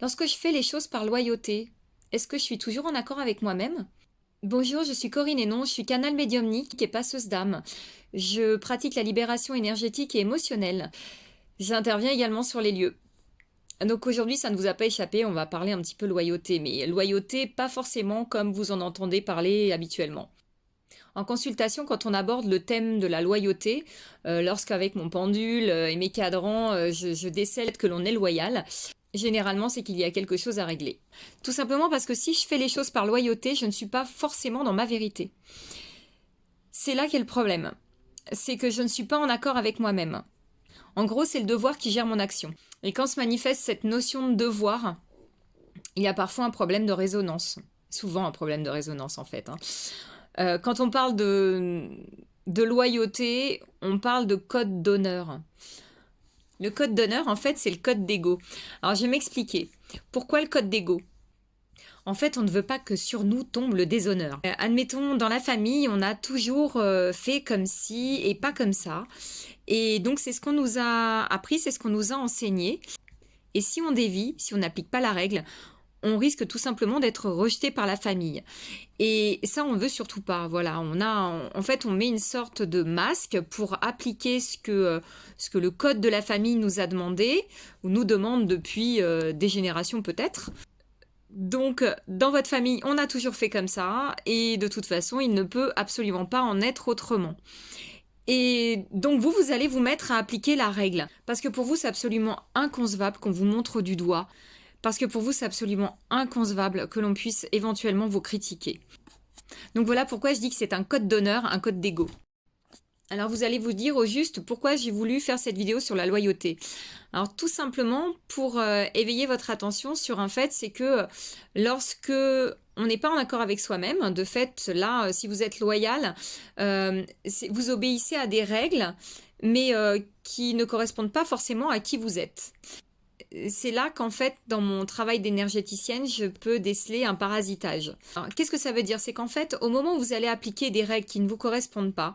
Lorsque je fais les choses par loyauté, est-ce que je suis toujours en accord avec moi-même? Bonjour, je suis Corinne Hénon, je suis canal médiumnique et passeuse d'âme. Je pratique la libération énergétique et émotionnelle. J'interviens également sur les lieux. Donc aujourd'hui, ça ne vous a pas échappé, on va parler un petit peu loyauté, mais loyauté pas forcément comme vous en entendez parler habituellement. En consultation, quand on aborde le thème de la loyauté, lorsqu'avec mon pendule et mes cadrans, je décèle que l'on est loyal, généralement, c'est qu'il y a quelque chose à régler. Tout simplement parce que si je fais les choses par loyauté, je ne suis pas forcément dans ma vérité. C'est là qu'est le problème. C'est que je ne suis pas en accord avec moi-même. En gros, c'est le devoir qui gère mon action. Et quand se manifeste cette notion de devoir, il y a parfois un problème de résonance. Souvent un problème de résonance, en fait. Quand on parle de loyauté, on parle de code d'honneur. Le code d'honneur, en fait, c'est le code d'ego. Alors, je vais m'expliquer. Pourquoi le code d'ego? En fait, on ne veut pas que sur nous tombe le déshonneur. Admettons, dans la famille, on a toujours fait comme si et pas comme ça. Et donc, c'est ce qu'on nous a appris, c'est ce qu'on nous a enseigné. Et si on dévie, si on n'applique pas la règle, on risque tout simplement d'être rejeté par la famille. Et ça, on ne veut surtout pas. Voilà, en fait, on met une sorte de masque pour appliquer ce que le code de la famille nous a demandé, ou nous demande depuis des générations peut-être. Donc, dans votre famille, on a toujours fait comme ça, et de toute façon, il ne peut absolument pas en être autrement. Et donc vous allez vous mettre à appliquer la règle. Parce que pour vous, c'est absolument inconcevable qu'on vous montre du doigt. Parce que pour vous, c'est absolument inconcevable que l'on puisse éventuellement vous critiquer. Donc voilà pourquoi je dis que c'est un code d'honneur, un code d'ego. Alors vous allez vous dire au juste pourquoi j'ai voulu faire cette vidéo sur la loyauté. Alors tout simplement pour éveiller votre attention sur un fait, c'est que lorsque on n'est pas en accord avec soi-même, de fait là, si vous êtes loyal, vous obéissez à des règles, mais qui ne correspondent pas forcément à qui vous êtes. C'est là qu'en fait, dans mon travail d'énergéticienne, je peux déceler un parasitage. Qu'est-ce que ça veut dire? C'est qu'en fait, au moment où vous allez appliquer des règles qui ne vous correspondent pas,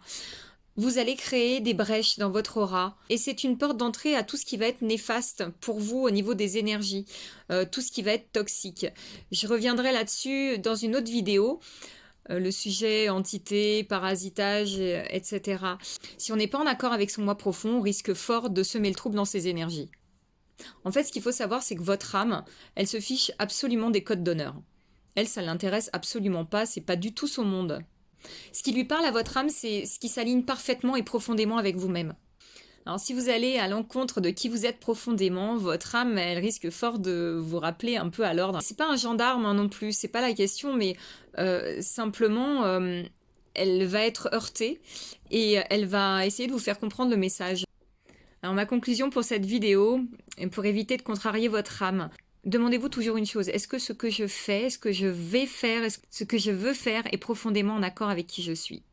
vous allez créer des brèches dans votre aura. Et c'est une porte d'entrée à tout ce qui va être néfaste pour vous au niveau des énergies, tout ce qui va être toxique. Je reviendrai là-dessus dans une autre vidéo. Le sujet entité, parasitage, etc. Si on n'est pas en accord avec son moi profond, on risque fort de semer le trouble dans ses énergies. En fait, ce qu'il faut savoir, c'est que votre âme, elle se fiche absolument des codes d'honneur. Elle, ça l'intéresse absolument pas, c'est pas du tout son monde. Ce qui lui parle à votre âme, c'est ce qui s'aligne parfaitement et profondément avec vous-même. Alors si vous allez à l'encontre de qui vous êtes profondément, votre âme, elle risque fort de vous rappeler un peu à l'ordre. C'est pas un gendarme hein, non plus, c'est pas la question, mais simplement, elle va être heurtée et elle va essayer de vous faire comprendre le message. Alors ma conclusion pour cette vidéo, pour éviter de contrarier votre âme, demandez-vous toujours une chose, est-ce que ce que je fais, ce que je vais faire, ce que je veux faire est profondément en accord avec qui je suis?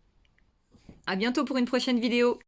À bientôt pour une prochaine vidéo.